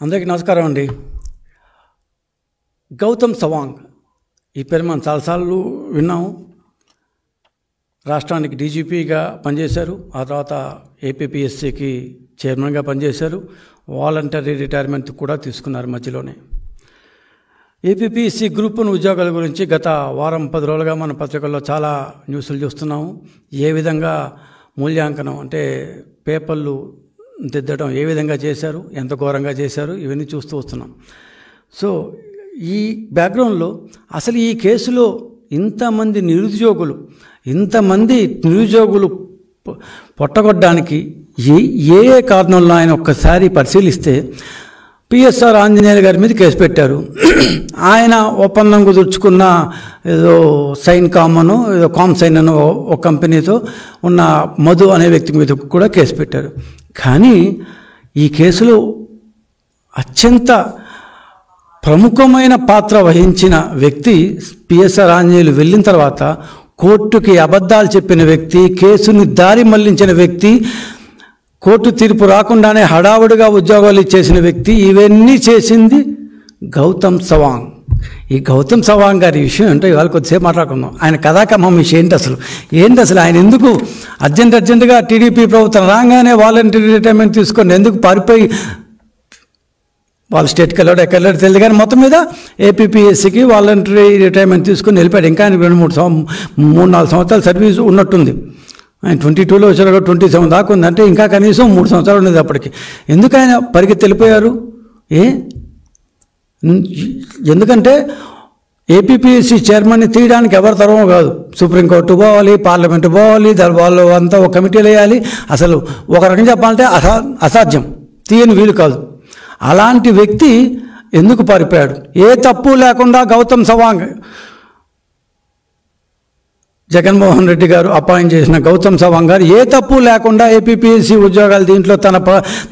అందరికీ నమస్కారం అండి. గౌతమ్ సవాంగ్ ఈ పేరు మనం చాలాసార్లు విన్నాము. రాష్ట్రానికి డీజీపీగా పనిచేశారు, ఆ తర్వాత ఏపీపీఎస్సీకి చైర్మన్గా పనిచేశారు, వాలంటరీ రిటైర్మెంట్ కూడా తీసుకున్నారు మధ్యలోనే. ఏపీపీఎస్సీ గ్రూప్ 1 ఉద్యోగాల గురించి గత వారం 10 రోజులుగా మన పత్రికల్లో చాలా న్యూస్లు చూస్తున్నాము. ఏ విధంగా మూల్యాంకనం అంటే పేపర్లు దిద్దడం ఏ విధంగా చేశారు, ఎంత ఘోరంగా చేశారు, ఇవన్నీ చూస్తూ వస్తున్నాం. సో ఈ బ్యాక్గ్రౌండ్లో అసలు ఈ కేసులో ఇంతమంది నిరుద్యోగులు పొట్టగొట్టడానికి ఏ కారణంలో ఆయన ఒక్కసారి పరిశీలిస్తే పిఎస్ఆర్ ఆంజనేయులు గారి మీద కేసు పెట్టారు. ఆయన ఒప్పందం కుదుర్చుకున్న ఏదో సైన్ కామను ఏదో కామ్సైన్ అని ఒక కంపెనీతో ఉన్న మధు అనే వ్యక్తి మీద కూడా కేసు పెట్టారు. కానీ ఈ కేసులో అత్యంత ప్రముఖమైన పాత్ర వహించిన వ్యక్తి పిఎస్ఆర్ ఆంజనేయులు వెళ్ళిన తర్వాత కోర్టుకి అబద్ధాలు చెప్పిన వ్యక్తి, కేసుని దారి మళ్లించిన వ్యక్తి, కోర్టు తీర్పు రాకుండానే హడావుడిగా ఉద్యోగాలు ఇచ్చేసిన వ్యక్తి, ఇవన్నీ చేసింది గౌతమ్ సవాంగ్. ఈ గౌతమ్ సవాంగ్ గారి విషయం అంటే ఇవాళ కొద్దిసేపు మాట్లాడుకుందాం. ఆయన కథాకమం విషయం ఏంటి అసలు ఆయన ఎందుకు అర్జెంటుగా టీడీపీ ప్రభుత్వం రాగానే వాలంటరీ రిటైర్మెంట్ తీసుకొని ఎందుకు పారిపోయి వాళ్ళ స్టేట్కి వెళ్ళాడు, ఎక్కడో తెలియదు, కానీ మొత్తం మీద ఏపీపీఎస్సీకి వాలంటరీ రిటైర్మెంట్ తీసుకొని వెళ్ళిపోయాడు. ఇంకా ఆయన 3-4 సంవత్సరాల సర్వీస్ ఉన్నట్టుంది. ఆయన 22లో వచ్చారు, 27 దాకా ఉంది, అంటే ఇంకా కనీసం 3 సంవత్సరాలు ఉండేది అప్పటికి. ఎందుకు ఆయన పరిగెత్తి వెళ్ళిపోయారు? ఎందుకంటే ఏపీపీఎస్సీ చైర్మన్ని తీయడానికి ఎవరి తరమో కాదు. సుప్రీంకోర్టు పోవాలి, పార్లమెంటు పోవాలి, వాళ్ళు అంతా ఒక కమిటీలు వేయాలి. అసలు ఒక రకంగా చెప్పాలంటే అసాధ్యం, తీయని వీలు కాదు. అలాంటి వ్యక్తి ఎందుకు పారిపోయాడు? ఏ తప్పు లేకుండా గౌతమ్ సవాంగ్, జగన్మోహన్ రెడ్డి గారు అపాయింట్ చేసిన గౌతమ్ సవాంగ్ గారు ఏ తప్పు లేకుండా ఏపీపీఎస్సీ ఉద్యోగాలు దీంట్లో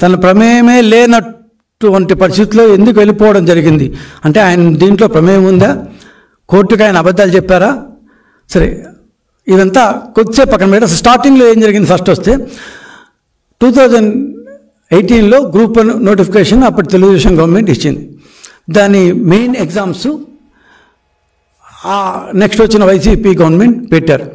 తన ప్రమేయమే లేనటువంటి పరిస్థితుల్లో ఎందుకు వెళ్ళిపోవడం జరిగింది? అంటే ఆయన దీంట్లో ప్రమేయం ఉందా? కోర్టుకి ఆయన అబద్ధాలు చెప్పారా? సరే, ఇదంతా కొద్దిసేపు పక్కన పెట్టి స్టార్టింగ్లో ఏం జరిగింది ఫస్ట్ వస్తే 2018లో గ్రూప్ 1 నోటిఫికేషన్ అప్పటి తెలుగుదేశం గవర్నమెంట్ ఇచ్చింది. దాని మెయిన్ ఎగ్జామ్స్ నెక్స్ట్ వచ్చిన వైసీపీ గవర్నమెంట్ పెట్టారు.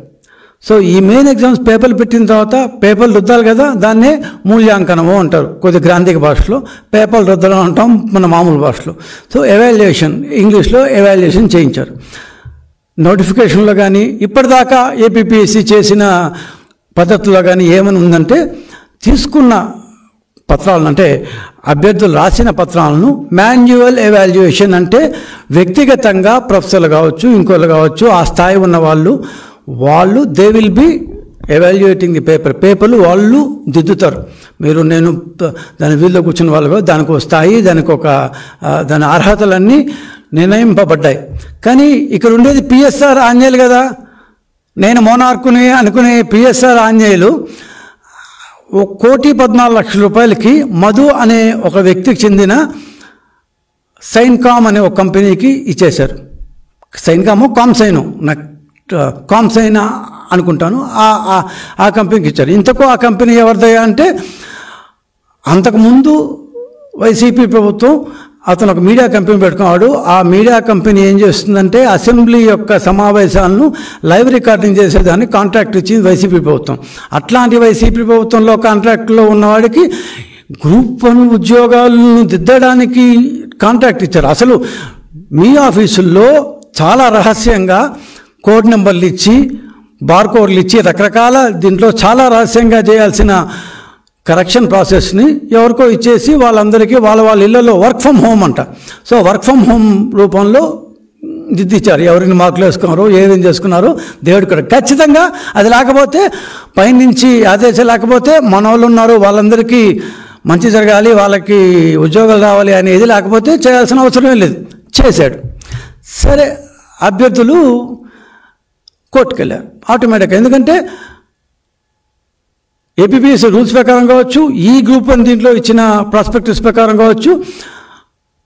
సో ఈ మెయిన్ ఎగ్జామ్స్ పేపర్లు పెట్టిన తర్వాత పేపర్లు రుద్దాలి కదా, దాన్నే మూల్యాంకనము అంటారు కొద్ది గ్రాంధిక భాషలో, పేపర్లు రుద్దడం అంటాం మన మామూలు భాషలో. సో ఎవాల్యుయేషన్, ఇంగ్లీష్లో ఎవాల్యుయేషన్ చేయించారు. నోటిఫికేషన్లో కానీ ఇప్పటిదాకా ఏపీపీఎస్సీ చేసిన పద్ధతిలో కానీ ఏమని ఉందంటే, తీసుకున్న పత్రాలను అంటే అభ్యర్థులు రాసిన పత్రాలను మాన్యువల్ ఎవాల్యుయేషన్, అంటే వ్యక్తిగతంగా ప్రొఫెసర్లు కావచ్చు, ఇంకోళ్ళు కావచ్చు, ఆ స్థాయి ఉన్న వాళ్ళు they will be evaluating the పేపర్లు వాళ్ళు దిద్దుతారు. నేను దాని వీల్లో కూర్చున్న వాళ్ళు దానికి ఒక స్థాయి, దాని అర్హతలన్నీ నిర్ణయింపబడ్డాయి. కానీ ఇక్కడ ఉండేది పిఎస్ఆర్ ఆంజనేయులు కదా, నేను మోనార్కుని అనుకునే పిఎస్ఆర్ ఆంజనేయులు 1,14,00,000 రూపాయలకి మధు అనే ఒక వ్యక్తికి చెందిన సైన్కామ్ అనే ఒక కంపెనీకి ఇచ్చేశారు. సైన్కామో కామ్సైన్ అనుకుంటాను, ఆ కంపెనీకి ఇచ్చారు. ఇంతకు ఆ కంపెనీ ఎవరిదయ్యా అంటే, అంతకుముందు వైసీపీ ప్రభుత్వం అతను ఒక మీడియా కంపెనీ పెట్టుకున్నాడు. ఆ మీడియా కంపెనీ ఏం చేస్తుందంటే అసెంబ్లీ యొక్క సమావేశాలను లైవ్ రికార్డింగ్ చేసేదాన్ని కాంట్రాక్ట్ ఇచ్చింది వైసీపీ ప్రభుత్వం. అట్లాంటి వైసీపీ ప్రభుత్వంలో కాంట్రాక్ట్లో ఉన్నవాడికి గ్రూప్ 1 ఉద్యోగాలను దిద్దడానికి కాంట్రాక్ట్ ఇచ్చారు. అసలు మీ ఆఫీసుల్లో చాలా రహస్యంగా కోడ్ నెంబర్లు ఇచ్చి, బార్కోడ్లు ఇచ్చి, రకరకాల దీంట్లో చాలా రహస్యంగా చేయాల్సిన కరెక్షన్ ప్రాసెస్ని ఎవరికో ఇచ్చేసి వాళ్ళందరికీ వాళ్ళ ఇళ్లలో వర్క్ ఫ్రమ్ హోమ్ అంట. సో వర్క్ ఫ్రమ్ హోమ్ రూపంలో దిద్దిచ్చారు. ఎవరిని మార్కులు వేసుకున్నారో, ఏమేం చేసుకున్నారో దేవుడు కూడా. ఖచ్చితంగా అది లేకపోతే, పైనుంచి ఆదేశాలు లేకపోతే, మన వాళ్ళు ఉన్నారు వాళ్ళందరికీ మంచి జరగాలి, వాళ్ళకి ఉద్యోగాలు రావాలి అనేది లేకపోతే చేయాల్సిన అవసరమే లేదు. చేశాడు. సరే, అభ్యర్థులు కోర్టుకు వెళ్ళారు ఆటోమేటిక్గా. ఎందుకంటే ఏపీపీఎస్సీ రూల్స్ ప్రకారం కావచ్చు, ఈ గ్రూప్ 1 దీంట్లో ఇచ్చిన ప్రాస్పెక్టస్ ప్రకారం కావచ్చు,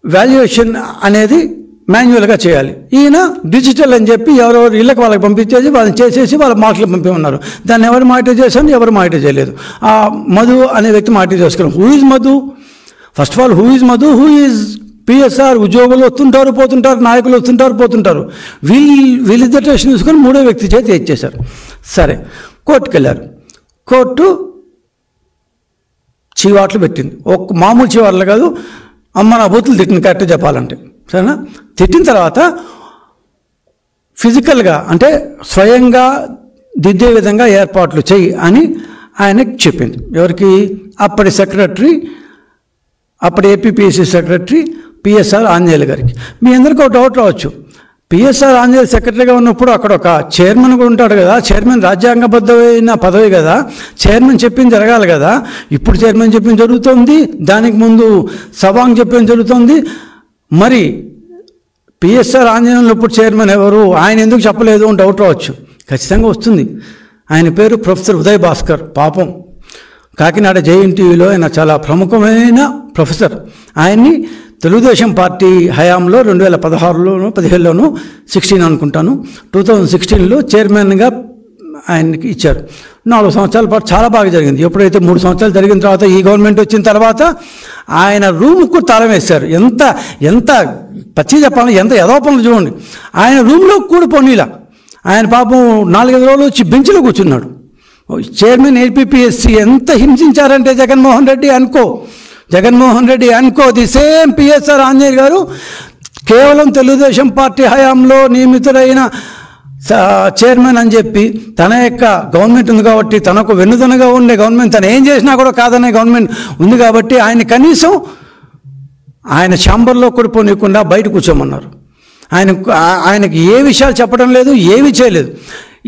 వాల్యుయేషన్ అనేది మాన్యువల్గా చేయాలి. ఈయన డిజిటల్ అని చెప్పి ఎవరెవరు ఇళ్ళకి వాళ్ళకి పంపించేసి వాళ్ళని చేసేసి వాళ్ళ మార్కులు పంపిమన్నారు. దాన్ని ఎవరు మానిటర్ చేశారు, ఎవరు మానిటర్ చేయలేదు. ఆ మధు అనే వ్యక్తి మానిటర్ చేసుకున్నాం. Who is Madhu? First of all who is Madhu? Who is PSR? ఉద్యోగులు వస్తుంటారు పోతుంటారు, నాయకులు వస్తుంటారు పోతుంటారు. వీళ్ళిద్దరు టెస్ట్ తీసుకొని మూడో వ్యక్తి చేతి ఇచ్చేశారు. సరే, కోర్టుకు వెళ్ళారు. కోర్టు చీవాట్లు పెట్టింది. ఒక మామూలు చీవాట్లు కాదు, అమ్మ నా బూతులు తిట్టింది కరెక్ట్గా చెప్పాలంటే. సరేనా? తిట్టిన తర్వాత ఫిజికల్గా అంటే స్వయంగా దిద్దే విధంగా ఏర్పాట్లు చెయ్యి అని ఆయనకి చెప్పింది. ఎవరికి? అప్పటి సెక్రటరీ, అప్పటి ఏపీపీఎస్సీ సెక్రటరీ పిఎస్ఆర్ ఆంజనేయులు గారికి. మీ అందరికీ ఒక డౌట్ రావచ్చు, పిఎస్ఆర్ ఆంజనేయులు సెక్రటరీగా ఉన్నప్పుడు అక్కడ ఒక చైర్మన్ కూడా ఉంటాడు కదా, చైర్మన్ రాజ్యాంగబద్ధమైన పదవి కదా, చైర్మన్ చెప్పింది జరగాలి కదా, ఇప్పుడు చైర్మన్ చెప్పింది జరుగుతుంది, దానికి ముందు సవాంగ్ చెప్పింది జరుగుతుంది, మరి పిఎస్ఆర్ ఆంజనేయులు ఇప్పుడు చైర్మన్ ఎవరు, ఆయన ఎందుకు చెప్పలేదు అని డౌట్ రావచ్చు. ఖచ్చితంగా వస్తుంది. ఆయన పేరు ప్రొఫెసర్ ఉదయ్ భాస్కర్. పాపం కాకినాడ జేఎన్టీయూలో ఆయన చాలా ప్రముఖమైన ప్రొఫెసర్. ఆయన్ని తెలుగుదేశం పార్టీ హయాంలో 2016లోనూ 17లోనూ 16 అనుకుంటాను 2016లో చైర్మన్గా ఆయనకి ఇచ్చారు. 4 సంవత్సరాల పాటు చాలా బాగా జరిగింది. ఎప్పుడైతే 3 సంవత్సరాలు జరిగిన తర్వాత ఈ గవర్నమెంట్ వచ్చిన తర్వాత ఆయన రూమ్కు తాళం వేశారు. ఎంత పచ్చి చెప్పాలి, ఎంత యథోపనులు చూడండి. ఆయన రూమ్లో కూడా పొన్నీలా. ఆయన పాపం 4-5 రోజులు వచ్చి బెంచ్లో కూర్చున్నాడు. చైర్మన్ ఏపీపీఎస్సీ ఎంత హింసించారంటే జగన్మోహన్ రెడ్డి అనుకో ది సేమ్ పిఎస్ఆర్ ఆంజనేయులు గారు కేవలం తెలుగుదేశం పార్టీ హయాంలో నియమితుడైన చైర్మన్ అని చెప్పి తన యొక్క గవర్నమెంట్ ఉంది కాబట్టి, తనకు వెన్నుదనగా ఉండే గవర్నమెంట్, తను ఏం చేసినా కూడా కాదనే గవర్నమెంట్ ఉంది కాబట్టి ఆయన కనీసం ఆయన ఛాంబర్లో కూడా పోనీయకుండా బయట కూర్చోమన్నారు. ఆయనకి ఏ విషయాలు చెప్పడం లేదు, ఏమీ చేయలేదు.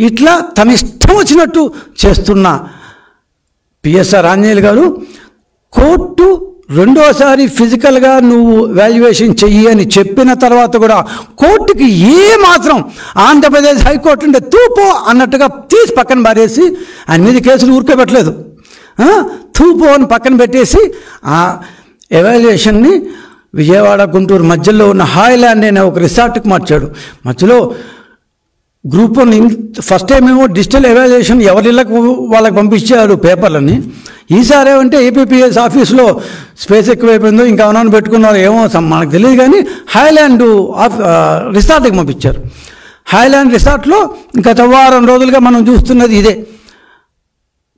ఇట్లా తన ఇష్టం వచ్చినట్టు చేస్తున్న పిఎస్ఆర్ ఆంజనేయులు గారు కోర్టు రెండోసారి ఫిజికల్గా నువ్వు వాల్యుయేషన్ చెయ్యి అని చెప్పిన తర్వాత కూడా కోర్టుకి ఏమాత్రం ఆంధ్రప్రదేశ్ హైకోర్టు ఉండే తూపో అన్నట్టుగా తీసి పక్కన పారేసి ఆయన మీద కేసులు ఊరుకోబెట్టలేదు. తూపో అని పక్కన పెట్టేసి ఆ ఎవాల్యుయేషన్ని విజయవాడ గుంటూరు మధ్యలో ఉన్న హాయ్లాండ్ అనే ఒక రిసార్ట్కి మార్చాడు. మధ్యలో గ్రూప్ 1 ఫస్ట్ టైం ఏమో డిజిటల్ ఎవాల్యుయేషన్ ఎవరిళ్ళకు వాళ్ళకి పంపించారు పేపర్లని. ఈసారి ఏమంటే ఏపీపీఎస్ ఆఫీస్లో స్పేస్ ఎక్కువైపోయిందో ఇంకా ఏమైనా పెట్టుకున్నారో ఏమో మనకు తెలియదు, కానీ హాయ్లాండ్ రిసార్ట్కి పంపించారు. హాయ్లాండ్ రిసార్ట్లో గత వారం రోజులుగా మనం చూస్తున్నది ఇదే.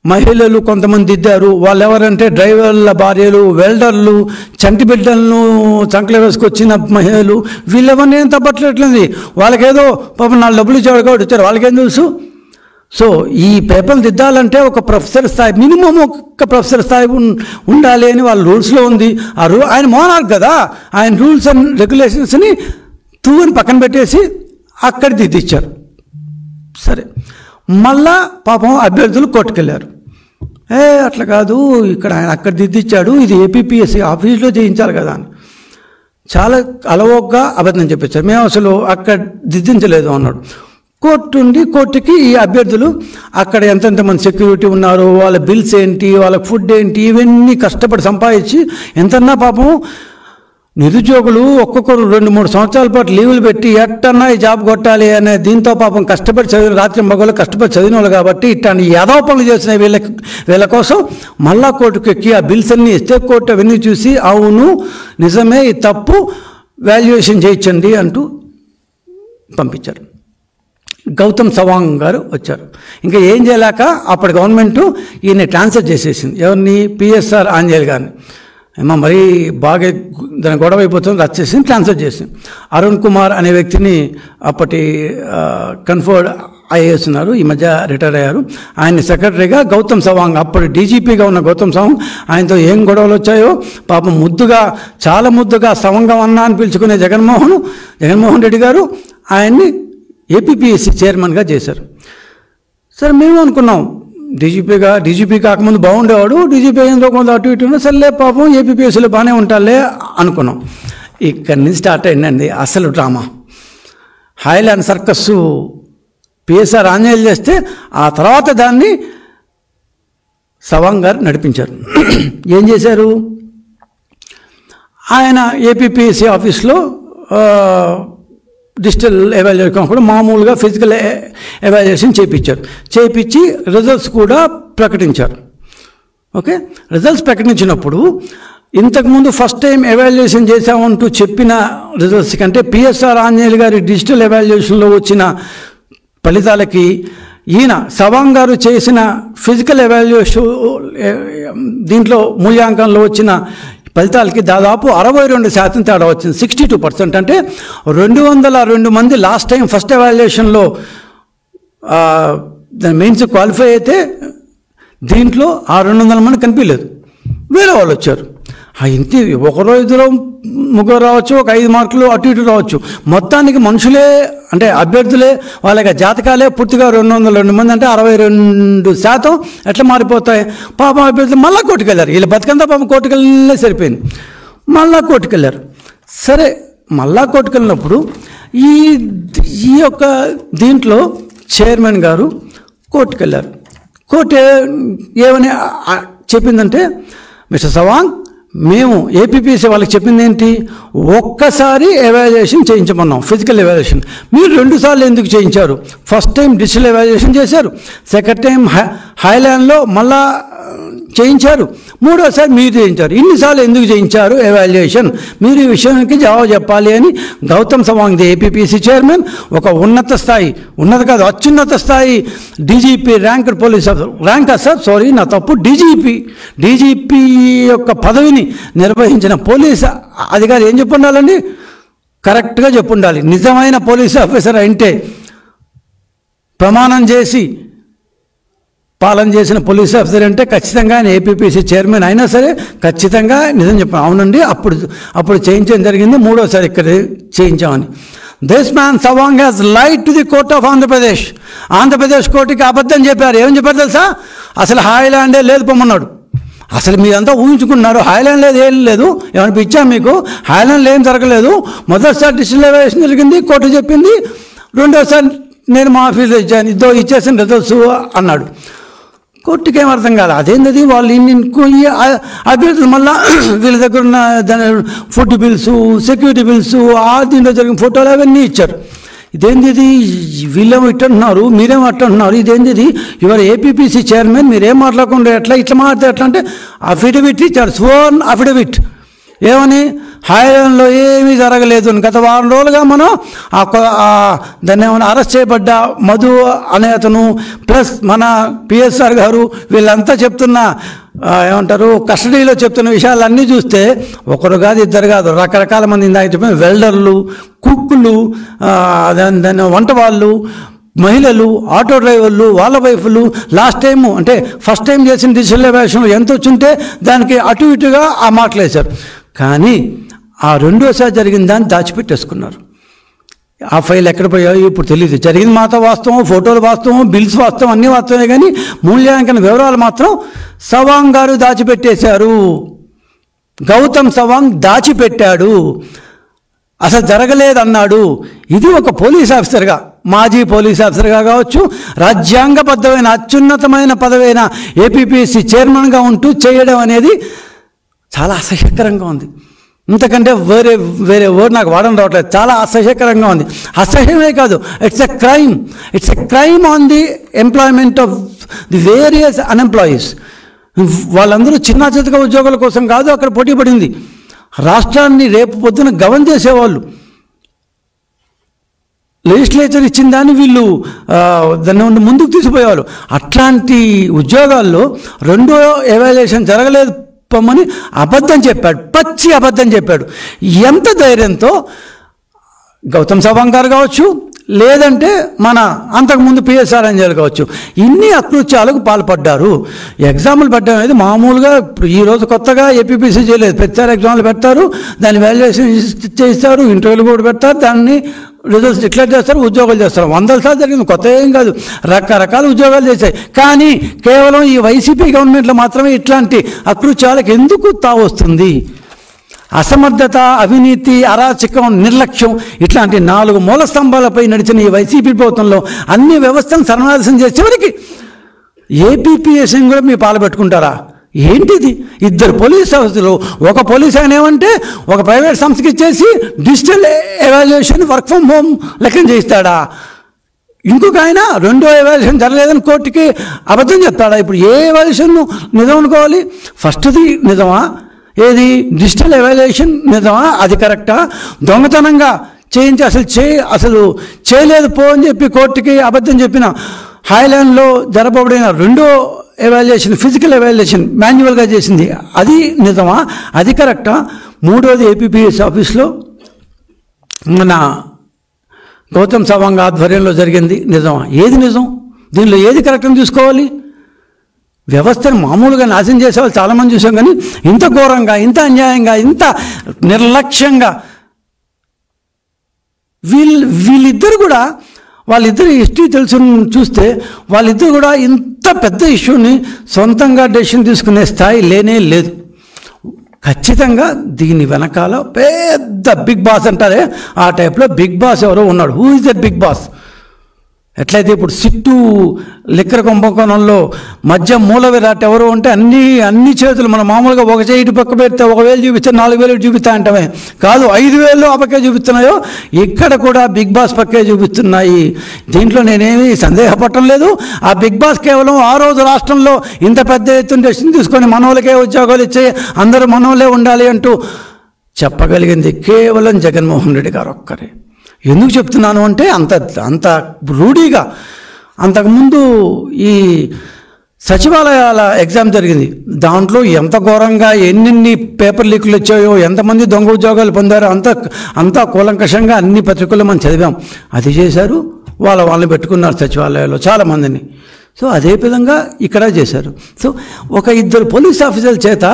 మహిళలు కొంతమంది దిద్దారు. వాళ్ళు ఎవరంటే డ్రైవర్ల భార్యలు, వెల్డర్లు, చంటి బిడ్డలను చంకలు వేసుకొచ్చిన మహిళలు. వీళ్ళెవరిని ఏం తప్పట్లేదు. వాళ్ళకేదో పాపం 4 డబ్బులు ఇచ్చేవాడు కాబట్టి వచ్చారు, వాళ్ళకేం తెలుసు. సో ఈ పేపర్లు దిద్దాలంటే ఒక ప్రొఫెసర్ స్థాయి, మినిమం ఒక ప్రొఫెసర్ స్థాయి ఉండాలి అని వాళ్ళ రూల్స్లో ఉంది. ఆయన మోనార్క్ కదా, ఆయన రూల్స్ అండ్ రెగ్యులేషన్స్ని తూని పక్కన పెట్టేసి అక్కడ దిద్దిచ్చారు. సరే, మళ్ళా పాపం అభ్యర్థులు కోర్టుకెళ్ళారు. అట్లా కాదు, ఇక్కడ ఆయన అక్కడ దిద్దిచ్చాడు, ఇది ఏపీపీఎస్సీ ఆఫీస్లో చేయించాలి కదా అని చాలా అలవోగ్గా అబద్ధం చెప్పించారు. మేము అసలు అక్కడ దిద్దించలేదు అన్నాడు. కోర్టుకి ఈ అభ్యర్థులు అక్కడ ఎంతెంతమంది సెక్యూరిటీ ఉన్నారు, వాళ్ళ బిల్స్ ఏంటి, వాళ్ళ ఫుడ్ ఏంటి, ఇవన్నీ కష్టపడి సంపాదించి ఎంతన్నా పాపం నిరుద్యోగులు ఒక్కొక్కరు 2-3 సంవత్సరాల పాటు లీవులు పెట్టి ఎట్టన్నా ఈ జాబ్ కొట్టాలి అనే దీంతో పాపం కష్టపడి చదివిన, రాత్రి మగవాళ్ళు కష్టపడి చదివిన వాళ్ళు కాబట్టి ఇట్లాంటి యాదవ పనులు చేసిన వీళ్ళ కోసం మళ్ళా కోర్టుకు ఎక్కి ఆ బిల్స్ అన్నీ ఎస్టేట్ కోర్టు అవన్నీ చూసి అవును నిజమే ఈ తప్పు వాల్యుయేషన్ చేయించండి అంటూ పంపించారు. గౌతమ్ సవాంగ్ గారు వచ్చారు. ఇంకా ఏం చేయలేక అప్పటి గవర్నమెంటు ఈయన ట్రాన్స్ఫర్ చేసేసింది. ఎవరిని? పిఎస్ఆర్ ఆంజనేయులు గారిని. ఏమో మరీ బాగా దాని గొడవ అయిపోతుంది, వచ్చేసి ట్రాన్స్ఫర్ చేసింది. అరుణ్ కుమార్ అనే వ్యక్తిని అప్పటి కన్ఫర్డ్ ఐఏఎస్ ఉన్నారు, ఈ మధ్య రిటైర్ అయ్యారు. ఆయన సెక్రటరీగా గౌతమ్ సవాంగ్, అప్పుడు డీజీపీగా ఉన్న గౌతమ్ సవాంగ్, ఆయనతో ఏం గొడవలు వచ్చాయో పాపం చాలా ముద్దుగా సవంగం అన్నా అని పిలుచుకునే జగన్మోహన్ రెడ్డి గారు ఆయన్ని ఏపీపీఎస్సీ చైర్మన్గా చేశారు. సరే, మేము అనుకున్నాం డీజీపీ కాకముందు బాగుండేవాడు, డీజీపీ అయిన కొంత అటు ఇటు ఉన్నా సర్లే పాపం ఏపీపీఎస్సీలో బాగానే ఉంటాలే అనుకున్నాం. ఇక్కడి నుంచి స్టార్ట్ అయిందండి అసలు డ్రామా. హాయ్లాండ్ సర్కస్సు పిఎస్ఆర్ ఆంజనేయులు చేస్తే ఆ తర్వాత దాన్ని సవాంగ్ గారు నడిపించారు. ఏం చేశారు? ఆయన ఏపీపీఎస్సీ ఆఫీస్లో డిజిటల్ ఎవాల్యుయేషన్ కాకుండా మామూలుగా ఫిజికల్ ఎవాల్యుయేషన్ చేయించి రిజల్ట్స్ కూడా ప్రకటించారు. ఓకే, రిజల్ట్స్ ప్రకటించినప్పుడు ఇంతకుముందు ఫస్ట్ టైం ఎవాల్యుయేషన్ చేశామంటూ చెప్పిన రిజల్ట్స్ కంటే పిఎస్ఆర్ ఆంజనేయులు గారి డిజిటల్ ఎవాల్యుయేషన్లో వచ్చిన ఫలితాలకి ఈయన సవాంగ్ గారు చేసిన ఫిజికల్ ఎవాల్యుయేషన్ దీంట్లో మూల్యాంకనంలో వచ్చిన ఫలితాలకి దాదాపు 62% తేడా వచ్చింది. 62%. అంటే 202 మంది లాస్ట్ టైం ఫస్ట్ ఎవాల్యుయేషన్లో దాని మెయిన్స్ క్వాలిఫై అయితే దీంట్లో ఆ 200 మంది కనిపించలేదు, వేరే వాళ్ళు వచ్చారు. ఇంతే, ఒకరో ఇద్దరు ముగ్గురు రావచ్చు, ఒక 5 మార్కులు అటు ఇటు రావచ్చు. మొత్తానికి మనుషులే అంటే అభ్యర్థులే వాళ్ళకి జాతకాలే పూర్తిగా 202 మంది అంటే 62% ఎట్లా మారిపోతాయి. పాపం అభ్యర్థులు మళ్ళీ కోర్టుకెళ్ళారు. వీళ్ళు బతుకంతా పాపం కోర్టుకెళ్ళే సరిపోయింది, మళ్ళా కోర్టుకెళ్ళారు. సరే, మళ్ళా కోర్టుకెళ్ళినప్పుడు ఈ యొక్క దీంట్లో చైర్మన్ గారు కోర్టుకెళ్ళారు. కోర్టు ఏమని చెప్పిందంటే, మిస్టర్ సవాంగ్, మేము ఏపీపీసీ వాళ్ళకి చెప్పింది ఏంటి, ఒక్కసారి ఎవాల్యుయేషన్ చేయించమన్నాం, ఫిజికల్ ఎవాల్యుయేషన్. మీరు 2 సార్లు ఎందుకు చేయించారు? ఫస్ట్ టైం డిజిటల్ ఎవాల్యుయేషన్ చేశారు, సెకండ్ టైం హైలాండ్లో మళ్ళా చేయించారు, 3వసారి మీరు చేయించారు. ఇన్నిసార్లు ఎందుకు చేయించారు ఎవాల్యుయేషన్? మీరు ఈ విషయానికి జవాబు చెప్పాలి అని Gautam Sawang, the APPSC chairman, ఒక ఉన్నత స్థాయి, ఉన్నత కాదు అత్యున్నత స్థాయి DGP rank police officer, rank sir sorry నా తప్పు, డీజీపీ యొక్క పదవిని నిర్వహించిన పోలీస్ అధికారి ఏం చెప్పుండాలండి? కరెక్ట్గా చెప్పుండాలి. నిజమైన పోలీస్ ఆఫీసర్ అంటే, ప్రమాణం చేసి పాలన చేసిన పోలీస్ ఆఫీసర్ అంటే ఖచ్చితంగా ఆయన ఏపీపీసీ చైర్మన్ అయినా సరే ఖచ్చితంగా నిజం చెప్పాను. అవునండి, అప్పుడు చేయించడం జరిగింది, 3వసారి ఇక్కడ చేయించామని. This man Sawang has lied to the court of Andhra Pradesh కోర్టుకి అబద్ధం చెప్పారు. ఏమని చెప్పారు తెలుసా? అసలు హాయిలాండే లేదు పొమ్మన్నాడు. అసలు మీరంతా ఊహించుకున్నారు, హాయిలాండ్ లేదు, ఏం లేదు, ఏమనిపించా మీకు? హాయిలాండ్లో ఏం జరగలేదు. మొదటిసారి డిజిటల్ ఎవాల్యుయేషన్ జరిగింది, కోర్టు చెప్పింది. 2వసారి నేను మా ఆఫీస్లో ఇచ్చాను, ఇచ్చేసిన రిజల్ట్స్ అన్నాడు. కోర్టుకి ఏం అర్థం కాదు. అదేంటది, వాళ్ళు అభ్యర్థులు మళ్ళీ వీళ్ళ దగ్గర ఉన్న దాని ఫుడ్ బిల్స్, సెక్యూరిటీ బిల్స్, దీంట్లో జరిగిన ఫోటోలు అవన్నీ ఇచ్చారు. ఇదేంటిది, వీళ్ళేమో ఇట్టంటున్నారు, మీరేమో అట్టంటున్నారు, ఇదేంటిది, యువర్ ఏపీపీసీ చైర్మన్, మీరేం మాట్లాడకుండా ఇట్లా మాట్లాడితే ఎట్లా అంటే అఫిడవిట్ ఇచ్చారు, స్వోర్న్ అఫిడవిట్. ఏమని? హైలాండ్లో ఏమీ జరగలేదు. గత 4 రోజులుగా మనం దాన్ని ఏమైనా అరెస్ట్ చేయబడ్డ మధు అనే అతను ప్లస్ మన పిఎస్ఆర్ గారు వీళ్ళంతా చెప్తున్న ఏమంటారు కస్టడీలో చెప్తున్న విషయాలన్నీ చూస్తే ఒకరు కాదు, ఇద్దరు కాదు, రకరకాల మంది ఇందాక చెప్పిన వెల్డర్లు, కుక్కులు, దాని వంట వాళ్ళు, మహిళలు, ఆటో డ్రైవర్లు, వాళ్ళ వైఫ్లు లాస్ట్ టైము అంటే ఫస్ట్ టైం చేసిన డిజిటల్ ఎవాల్యుయేషన్లో ఎంత వచ్చుంటే దానికి అటు ఇటుగా ఆ మాటలు వేశారు. కానీ ఆ 2వసారి జరిగిన దాన్ని దాచిపెట్టేసుకున్నారు. ఆ ఫైల్ ఎక్కడ పోయాయో ఇప్పుడు తెలియదు. జరిగింది మాత్రం వాస్తవం, ఫోటోలు వాస్తవం, బిల్స్ వాస్తవం, అన్నీ వాస్తవమే. కానీ మూల్యాంకన వివరాలు మాత్రం సవాంగ్ గారు దాచిపెట్టేశారు. గౌతమ్ సవాంగ్ దాచిపెట్టాడు, అసలు జరగలేదన్నాడు. ఇది ఒక పోలీస్ ఆఫీసర్గా, మాజీ పోలీస్ ఆఫీసర్గా కావచ్చు, రాజ్యాంగబద్ధమైన అత్యున్నతమైన పదవైన ఏపీపీసీ చైర్మన్గా ఉంటూ చేయడం అనేది చాలా అసహ్యకరంగా ఉంది. ఇంతకంటే వేరే వర్డ్ నాకు వాడడం రావట్లేదు. చాలా అసహ్యకరంగా ఉంది. అసహ్యమే కాదు, it's a crime on the employment of the various unemployees. వాళ్ళందరూ చిన్న చితక ఉద్యోగాల కోసం కాదు అక్కడ పోటీ పడింది. రాష్ట్రాన్ని రేపు పొద్దున గవర్న్ చేసేవాళ్ళు, లెజిస్లేచర్ ఇచ్చిన దాన్ని వీళ్ళు దాన్ని ముందుకు తీసుకుపోయేవాళ్ళు. అట్లాంటి ఉద్యోగాల్లో 2వ ఎవాల్యుయేషన్ జరగలేదు పొమ్మని అబద్ధం చెప్పాడు, పచ్చి అబద్ధం చెప్పాడు. ఎంత ధైర్యంతో గౌతమ్ సవాంగ్ గారు కావచ్చు, లేదంటే మన అంతకుముందు పిఎస్ఆర్ ఆంజనేయులు కావచ్చు, ఇన్ని అకృత్యాలకు పాల్పడ్డారు. ఎగ్జాములు పెట్టడం అనేది మామూలుగా ఇప్పుడు ఈరోజు కొత్తగా ఏపీపీసీ చేయలేదు. ప్రతిసారి ఎగ్జామ్లు పెడతారు, దాన్ని వాల్యుయేషన్ చేస్తారు, ఇంటర్వ్యూలు కూడా పెడతారు, దాన్ని రిజల్ట్స్ డిక్లేర్ చేస్తారు, ఉద్యోగాలు చేస్తారు. 100 సార్లు జరిగింది, కొత్త ఏం కాదు, రకరకాల ఉద్యోగాలు చేశాయి. కానీ కేవలం ఈ వైసీపీ గవర్నమెంట్లో మాత్రమే ఇట్లాంటి అకృత్యాలకు ఎందుకు తావొస్తుంది? అసమర్థత, అవినీతి, అరాచకం, నిర్లక్ష్యం, ఇట్లాంటి 4 మూల స్తంభాలపై నడిచిన ఈ వైసీపీ ప్రభుత్వంలో అన్ని వ్యవస్థను సర్వనాశనం చేసేవరికి ఏపీపీఎస్సీని కూడా మీ పాల్పెట్టుకుంటారా? ఏంటిది? ఇద్దరు పోలీస్ ఆఫీసర్లు, ఒక పోలీస్ ఆయన ఏమంటే ఒక ప్రైవేట్ సంస్థకి ఇచ్చేసి digital evaluation work from home లెక్కన చేయిస్తాడా? ఇంకొక ఆయన రెండో ఎవాల్యుయేషన్ జరగలేదని కోర్టుకి అబద్ధం చెప్తాడా? ఇప్పుడు ఏ ఎవాల్యుయేషన్ నిజం అనుకోవాలి? ఫస్ట్ది నిజమా? ఏది డిజిటల్ ఎవాల్యుయేషన్ నిజమా? అది కరెక్టా? దొంగతనంగా చేయించి అసలు చేయలేదు పో అని చెప్పి కోర్టుకి అబద్ధం చెప్పిన హాయ్లాండ్లో జరపబడిన రెండో ఎవాల్యుయేషన్ ఫిజికల్ ఎవాల్యుయేషన్ మాన్యువల్గా చేసింది, అది నిజమా? అది కరెక్టా? మూడోది ఏపీపీఎస్ ఆఫీస్లో మన గౌతమ్ సవాంగ్ ఆధ్వర్యంలో జరిగింది, నిజమా? ఏది నిజం? దీనిలో ఏది కరెక్ట్ అని తీసుకోవాలి? వ్యవస్థను మామూలుగా నాశనం చేసేవాళ్ళు చాలామంది చూసాం, కానీ ఇంత ఘోరంగా, ఇంత అన్యాయంగా, ఇంత నిర్లక్ష్యంగా వీళ్ళిద్దరు కూడా, వాళ్ళిద్దరు హిస్టరీ తెలుసు చూస్తే వాళ్ళిద్దరు కూడా ఇంత పెద్ద ఇష్యూని సొంతంగా డెసిషన్ తీసుకునే స్థాయి లేనే లేదు. ఖచ్చితంగా దీని వెనకాల పెద్ద బిగ్ బాస్ అంటారే, ఆ టైప్లో బిగ్ బాస్ ఎవరో ఉన్నాడు. Who is that big boss? ఎట్లయితే ఇప్పుడు సిట్టు లిక్కర్ కుంభకోణంలో మధ్య మూల విరాట్ ఎవరు ఉంటే అన్ని చేతులు మనం మామూలుగా ఒక చేయి పక్క పెడితే 1,000 చూపిస్తే 4,000 చూపిస్తా అంటామే, కాదు 5,000 ఆ పక్కే చూపిస్తున్నాయో, ఇక్కడ కూడా బిగ్ బాస్ పక్కే చూపిస్తున్నాయి. దీంట్లో నేనేమి సందేహపడటం లేదు. ఆ బిగ్ బాస్ కేవలం ఆ రోజు రాష్ట్రంలో ఇంత పెద్ద ఎత్తున డెసిషన్ తీసుకొని మనోళ్ళకే ఉద్యోగాలు ఇచ్చే, అందరూ మనోళ్ళే ఉండాలి అంటూ చెప్పగలిగింది కేవలం జగన్మోహన్ రెడ్డి గారు ఒక్కరే. ఎందుకు చెప్తున్నాను అంటే అంత రూఢీగా అంతకుముందు ఈ సచివాలయాల ఎగ్జామ్ జరిగింది, దాంట్లో ఎంత ఘోరంగా ఎన్ని పేపర్ లీకులు వచ్చాయో, ఎంతమంది దొంగ ఉద్యోగాలు పొందారో అంతా కూలంకషంగా అన్ని పత్రికల్లో మనం చదివాం. అది చేశారు, వాళ్ళని పెట్టుకున్నారు సచివాలయాల్లో చాలామందిని. సో అదే విధంగా ఇక్కడ చేశారు. సో ఒక ఇద్దరు పోలీస్ ఆఫీసర్ల చేత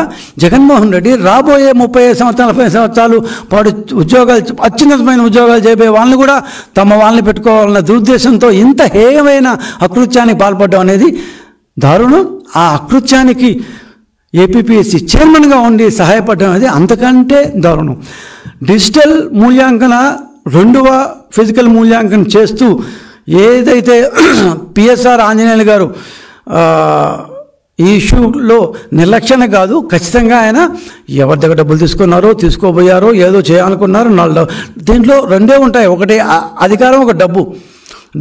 జగన్మోహన్ రెడ్డి రాబోయే 30 సంవత్సరాలు 40 సంవత్సరాలు పాటు ఉద్యోగాలు, అత్యున్నతమైన ఉద్యోగాలు చేయబోయే వాళ్ళని కూడా వాళ్ళని పెట్టుకోవాలన్న దురుద్దేశంతో ఇంత హేయమైన అకృత్యానికి పాల్పడడం అనేది దారుణం. ఆ అకృత్యానికి ఏపీపీఎస్సీ చైర్మన్గా ఉండి సహాయపడడం అనేది అంతకంటే దారుణం. డిజిటల్ మూల్యాంకన రెండవ ఫిజికల్ మూల్యాంకనం చేస్తూ ఏదైతే పిఎస్ఆర్ ఆంజనేయులు గారు ఈ ఇష్యూలో నిర్లక్ష్యం కాదు, ఖచ్చితంగా ఆయన ఎవరి దగ్గర డబ్బులు తీసుకున్నారో, తీసుకోబోయారో, ఏదో చేయాలనుకున్నారో, దీంట్లో రెండే ఉంటాయి, ఒకటి అధికారం, ఒక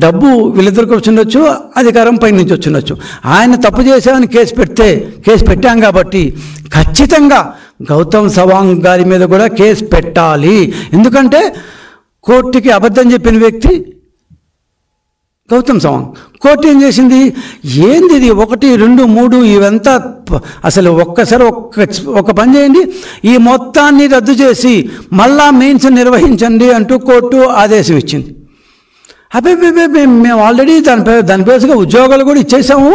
డబ్బు వీళ్ళిద్దరికి వచ్చిండొచ్చు, అధికారం పై నుంచి వచ్చిండొచ్చు. ఆయన తప్పు చేశామని కేసు పెట్టాం కాబట్టి ఖచ్చితంగా గౌతమ్ సవాంగ్ గారి మీద కూడా కేసు పెట్టాలి. ఎందుకంటే కోర్టుకి అబద్ధం చెప్పిన వ్యక్తి గౌతమ్ సవాంగ్. కోర్టు ఏం చేసింది? ఏంది ఇది 1, 2, 3 ఇవంతా అసలు ఒక్కసారి ఒక పని చేయండి, ఈ మొత్తాన్ని రద్దు చేసి మళ్ళా మెయిన్స్ నిర్వహించండి అంటూ కోర్టు ఆదేశం ఇచ్చింది. మేము ఆల్రెడీ దాని బేస్గా ఉద్యోగాలు కూడా ఇచ్చేసాము,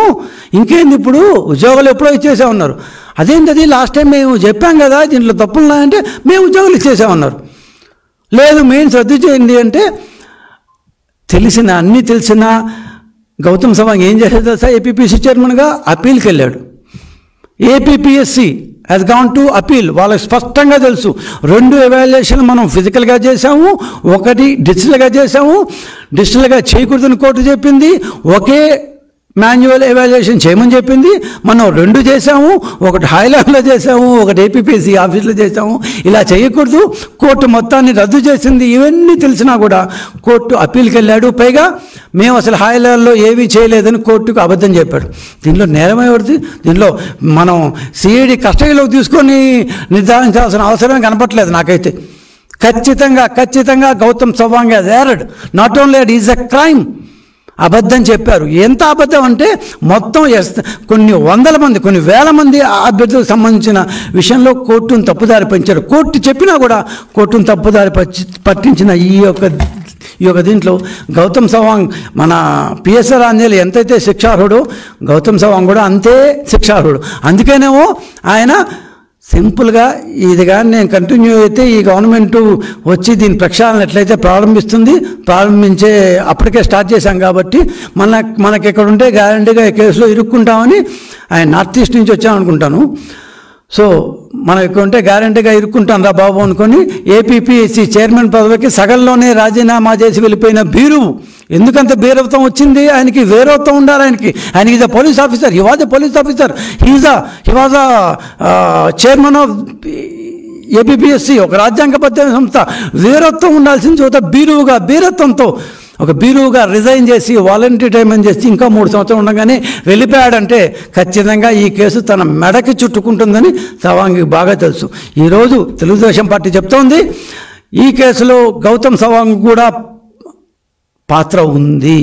ఇంకేంది ఇప్పుడు, ఉద్యోగాలు ఎప్పుడో ఇచ్చేసామన్నారు. అదేంటది, లాస్ట్ టైం మేము చెప్పాం కదా దీంట్లో తప్పులున్నాయంటే మేము ఉద్యోగాలు ఇచ్చేసామన్నారు. లేదు మెయిన్స్ రద్దు చేయండి అంటే అన్నీ తెలిసిన గౌతమ్ సవాంగ్ ఏం చేసేది తెలుసా? ఏపీపీఎస్సీ చైర్మన్గా అప్పీల్కి వెళ్ళాడు. APPSC has gone to appeal. వాళ్ళకి స్పష్టంగా తెలుసు 2 ఎవాల్యుయేషన్లు మనం ఫిజికల్గా చేసాము, ఒకటి డిజిటల్గా చేసాము. డిజిటల్గా చేయకూడదని కోర్టు చెప్పింది, ఒకే మాన్యువల్ ఎవాల్యుయేషన్ చేయమని చెప్పింది. మనం 2 చేసాము, ఒకటి హాయ్లాండ్లో చేసాము, ఒకటి ఏపీపీఎస్సీ ఆఫీస్లో చేసాము. ఇలా చేయకూడదు, కోర్టు మొత్తాన్ని రద్దు చేసింది. ఇవన్నీ తెలిసినా కూడా కోర్టు అప్పీల్కి వెళ్ళాడు. పైగా మేము అసలు హాయ్లాండ్లో ఏమీ చేయలేదని కోర్టుకు అబద్ధం చెప్పాడు. దీనిలో నేరం ఎవరిది? దీనిలో మనం సిఐడి కస్టడీలోకి తీసుకొని నిర్ధారించాల్సిన అవసరమే కనపట్లేదు నాకైతే. ఖచ్చితంగా Gautam Sawang has erred. Not only it is a crime. అబద్ధం చెప్పారు. ఎంత అబద్ధం అంటే మొత్తం కొన్ని వందల మంది, కొన్ని వేల మంది అభ్యర్థులకు సంబంధించిన విషయంలో కోర్టును తప్పుదారి పట్టించారు. కోర్టు చెప్పినా కూడా కోర్టును తప్పుదారి పట్టించిన ఈ యొక్క దీంట్లో గౌతమ్ సవాంగ్, మన పిఎస్ఆర్ ఆంజనేయులు ఎంతైతే శిక్షార్హుడో గౌతమ్ సవాంగ్ కూడా అంతే శిక్షార్హుడు. అందుకేనేమో ఆయన సింపుల్గా ఇది కానీ నేను కంటిన్యూ అయితే ఈ గవర్నమెంట్ వచ్చి దీని ప్రక్షాళన ఎట్లయితే ప్రారంభించే అప్పటికే స్టార్ట్ చేశాం కాబట్టి మనకి ఇక్కడ ఉంటే గ్యారంటీగా ఈ కేసులో ఇరుక్కుంటామని ఆయన నార్త్ ఈస్ట్ నుంచి వచ్చామనుకుంటాను. సో మనం ఎక్కువ ఉంటే గ్యారంటీగా ఇరుక్కుంటాం రా బాబు అనుకొని ఏపీపీఎస్సీ చైర్మన్ పదవికి సగంలోనే రాజీనామా చేసి వెళ్ళిపోయిన బీరువు. ఎందుకంత బీరవత్వం వచ్చింది? ఆయనకి వేరవత్వం ఉండాలి. ఆయనకి is a police officer, he was a police officer, he was a chairman of APPSC, ఒక రాజ్యాంగబద్ధమైన సంస్థ. వీరత్వం ఉండాల్సిన చోట బీరత్వంతో ఒక బీరువుగా రిజైన్ చేసి వాలంటరీ రిటైర్మెంట్ చేసి ఇంకా 3 సంవత్సరాలు ఉండగానే వెళ్ళిపోయాడంటే ఖచ్చితంగా ఈ కేసు తన మెడకి చుట్టుకుంటుందని సవాంగ్కి బాగా తెలుసు. ఈరోజు తెలుగుదేశం పార్టీ చెప్తోంది ఈ కేసులో గౌతమ్ సవాంగ్ కూడా పాత్ర ఉంది.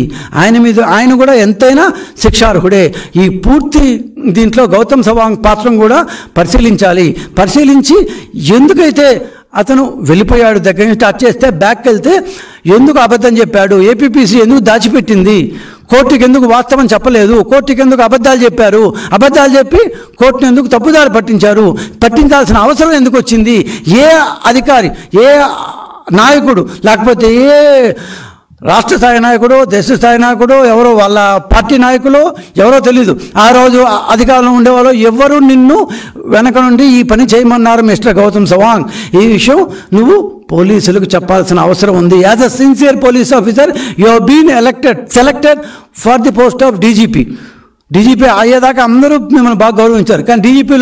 ఆయన కూడా ఎంతైనా శిక్షార్హుడే. ఈ పూర్తి దీంట్లో గౌతమ్ సవాంగ్ పాత్రను కూడా పరిశీలించి ఎందుకైతే అతను వెళ్ళిపోయాడు, దగ్గర నుంచి స్టార్ట్ చేస్తే బ్యాక్ వెళ్తే ఎందుకు అబద్ధం చెప్పాడు, ఏపీపీసీ ఎందుకు దాచిపెట్టింది, కోర్టుకి ఎందుకు వాస్తవం చెప్పలేదు, కోర్టుకి ఎందుకు అబద్ధాలు చెప్పి కోర్టును ఎందుకు తప్పుదారి పట్టించాల్సిన అవసరం ఎందుకు వచ్చింది, ఏ అధికారి, ఏ నాయకుడు, లేకపోతే ఏ రాష్ట్ర స్థాయి నాయకుడు, దేశ స్థాయి నాయకుడు, ఎవరో వాళ్ళ పార్టీ నాయకులు ఎవరో తెలీదు, ఆ రోజు అధికారంలో ఉండేవాళ్ళు ఎవరు నిన్ను వెనక నుండి ఈ పని చేయమన్నారు మిస్టర్ గౌతమ్ సవాంగ్, ఈ విషయం నువ్వు పోలీసులకు చెప్పాల్సిన అవసరం ఉంది. As a sincere police officer you have been selected for the post of DGP అయ్యేదాకా అందరూ మిమ్మల్ని బాగా గౌరవించారు. కానీ డీజీపీ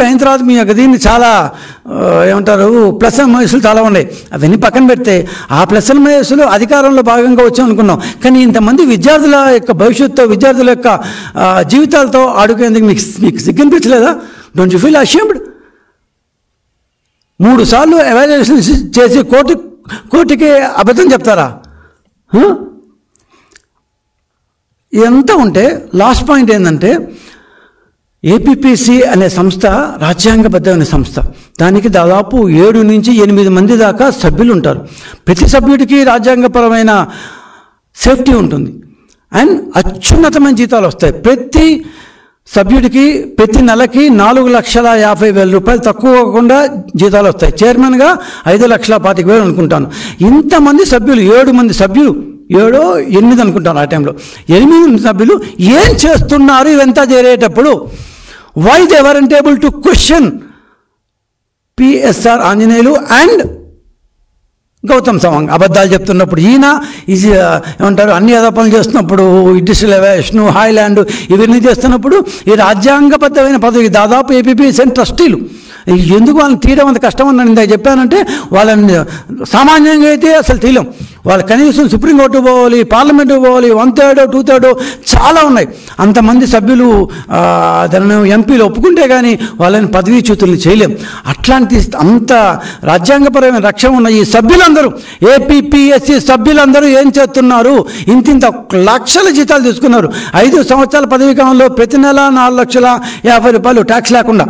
అయిన తర్వాత మీ యొక్క దీన్ని చాలా ఏమంటారు ప్లస్ అండ్ మైనస్లు చాలా ఉన్నాయి. అవన్నీ పక్కన పెడితే ఆ ప్లస్ అండ్ మైనస్లు అధికారంలో భాగంగా వచ్చాం అనుకున్నాం. కానీ ఇంతమంది విద్యార్థుల యొక్క భవిష్యత్తు, విద్యార్థుల యొక్క జీవితాలతో ఆడుకునేందుకు మీకు సిగ్గనిపించలేదా? Don't you feel ashamed? 3 సార్లు ఎవాల్యుయేషన్ చేసి కోర్టుకి అబద్ధం చెప్తారా? ఇదంతా ఉంటే లాస్ట్ పాయింట్ ఏంటంటే ఏపీపీసీ అనే సంస్థ రాజ్యాంగబద్ధమైన సంస్థ. దానికి దాదాపు 7 నుంచి 8 మంది దాకా సభ్యులు ఉంటారు. ప్రతి సభ్యుడికి రాజ్యాంగపరమైన సేఫ్టీ ఉంటుంది అండ్ అత్యున్నతమైన జీతాలు వస్తాయి. ప్రతి సభ్యుడికి ప్రతి నెలకి 4,50,000 రూపాయలు తక్కువ కాకుండా జీతాలు వస్తాయి. చైర్మన్గా 5,25,000 అనుకుంటాను. ఇంతమంది సభ్యులు, 7 మంది సభ్యులు, 7-8 అనుకుంటాను ఆ టైంలో, 8 సభ్యులు ఏం చేస్తున్నారు ఇవంతా చేరేటప్పుడు? Why they weren't able to question PSR Anjaneyulu and Gautam Sawang అబద్ధాలు చెప్తున్నప్పుడు, ఈయన ఏమంటారు అన్ని అదపనులు చేస్తున్నప్పుడు, ఇండస్ట్రియల్ ఏవియేషన్, హాయ్లాండ్ ఇవన్నీ చేస్తున్నప్పుడు ఈ రాజ్యాంగబద్ధమైన పదవి దాదాపు ఏపీపీఎస్సీ ట్రస్టీలు ఎందుకు వాళ్ళని తీయడం అంత కష్టం అని ఇందాక చెప్పానంటే, వాళ్ళని సామాన్యంగా అయితే అసలు తీయలేం. వాళ్ళు కనీసం సుప్రీంకోర్టు పోవాలి, పార్లమెంటుకు పోవాలి, 1/3 2/3 చాలా ఉన్నాయి. అంతమంది సభ్యులు దాన్ని ఎంపీలు ఒప్పుకుంటే కానీ వాళ్ళని పదవీచ్యుతుల్ని చేయలేం. అట్లాంటి అంత రాజ్యాంగపరమైన రక్షణ ఉన్న ఈ సభ్యులందరూ, ఏపీపీఎస్సీ సభ్యులందరూ ఏం చేస్తున్నారు? ఇంత లక్షల జీతాలు తీసుకున్నారు. 5 సంవత్సరాల పదవీ కాలంలో ప్రతి నెల 4,50,000 రూపాయలు ట్యాక్స్ లేకుండా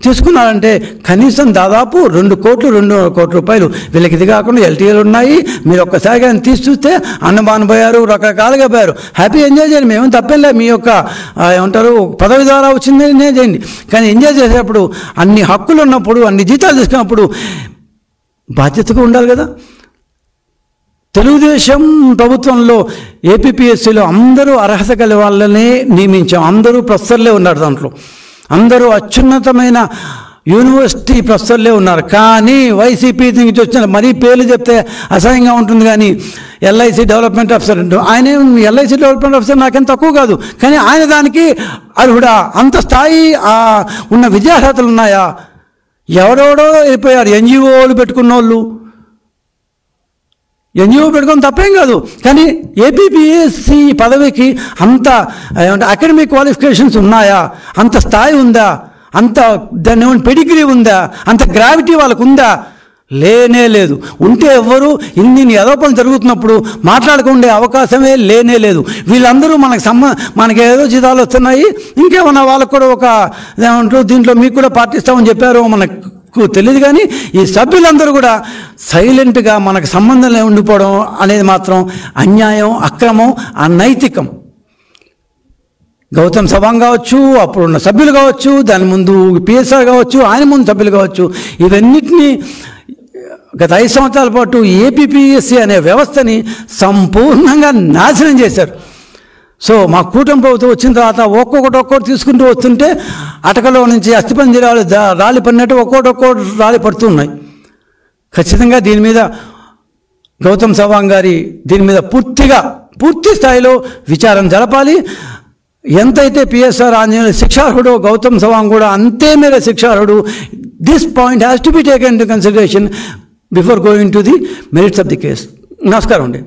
తీసుకున్నారంటే కనీసం దాదాపు 2 కోట్ల రూపాయలు వీళ్ళకి. ఇది కాకుండా ఎల్టీఏలు ఉన్నాయి. మీరు ఒక్కసారిగా తీసి చూస్తే అన్నమాన పోయారు, రకరకాలుగా పోయారు. హ్యాపీ ఎంజాయ్ చేయండి, మేమేం తప్పేలే. మీ యొక్క ఏమంటారు పదవి ద్వారా వచ్చింది ఎంజాయ్ చేయండి. కానీ ఎంజాయ్ చేసేటప్పుడు అన్ని హక్కులు ఉన్నప్పుడు, అన్ని జీతాలు తీసుకున్నప్పుడు బాధ్యతగా ఉండాలి కదా. తెలుగుదేశం ప్రభుత్వంలో ఏపీపీఎస్సీలో అందరూ అర్హత గల వాళ్ళనే నియమించాం. అందరూ ప్రొఫెసర్లే ఉన్నారు. దాంట్లో అందరూ అత్యున్నతమైన యూనివర్సిటీ ప్రొఫెసర్లే ఉన్నారు. కానీ వైసీపీ నుంచి వచ్చిన మరీ పేర్లు చెప్తే అసహ్యంగా ఉంటుంది. కానీ ఎల్ఐసి డెవలప్మెంట్ ఆఫీసర్, ఆయన ఎల్ఐసి డెవలప్మెంట్ ఆఫీసర్ నాకేం తక్కువ కాదు. కానీ ఆయన దానికి అర్హుడా? అంత స్థాయి ఉన్న విద్యార్హతలు ఉన్నాయా? ఎవరెవడో అయిపోయారు. ఎన్జిఓలు పెట్టుకున్న వాళ్ళు, ఎన్జిఓ పెట్టుకొని తప్పేం కాదు. కానీ ఏపీపీఎస్సీ పదవికి అంత అకాడమిక్ క్వాలిఫికేషన్స్ ఉన్నాయా? అంత స్థాయి ఉందా? అంత దాన్ని ఏమైనా పెడిగ్రీ ఉందా? అంత గ్రావిటీ వాళ్ళకు ఉందా? లేనే లేదు. ఉంటే ఎవ్వరు ఇన్ని ఆరోపణలు జరుగుతున్నప్పుడు మాట్లాడుకుండే అవకాశమే లేనే లేదు. వీళ్ళందరూ మనకి ఏదో జీతాలు వస్తున్నాయి, ఇంకేమన్నా వాళ్ళకు కూడా ఒక ఏమంటారు దీంట్లో మీకు కూడా పాటిస్తామని చెప్పారు, మనకు తెలియదు. కానీ ఈ సభ్యులందరూ కూడా సైలెంట్గా మనకు సంబంధం ఉండిపోవడం అనేది మాత్రం అన్యాయం, అక్రమం, అనైతికం. గౌతమ్ సవాంగ్ కావచ్చు, అప్పుడున్న సభ్యులు కావచ్చు, దాని ముందు పిఎస్ఆర్ కావచ్చు, ఆయన ముందు సభ్యులు కావచ్చు, ఇవన్నిటినీ గత 5 సంవత్సరాల పాటు ఏపీపీఎస్సీ అనే వ్యవస్థని సంపూర్ణంగా నాశనం చేశారు. సో మా కూటమి ప్రభుత్వం వచ్చిన తర్వాత ఒక్కొక్కటి తీసుకుంటూ వస్తుంటే అటకలో నుంచి అస్థిపంజరాలు రాలి పడినట్టు ఒక్కొక్కటి రాలి పడుతున్నాయి. ఖచ్చితంగా దీని మీద గౌతమ్ సవాంగ్ గారి దీని మీద పూర్తి స్థాయిలో విచారణ జరపాలి. ఎంతైతే పిఎస్ఆర్ ఆంజనేయులు శిక్షార్హుడో గౌతమ్ సవాంగ్ కూడా అంతే మేర శిక్షార్హుడు. This point has to be taken into consideration before going to the merits of the case. నమస్కారం అండి.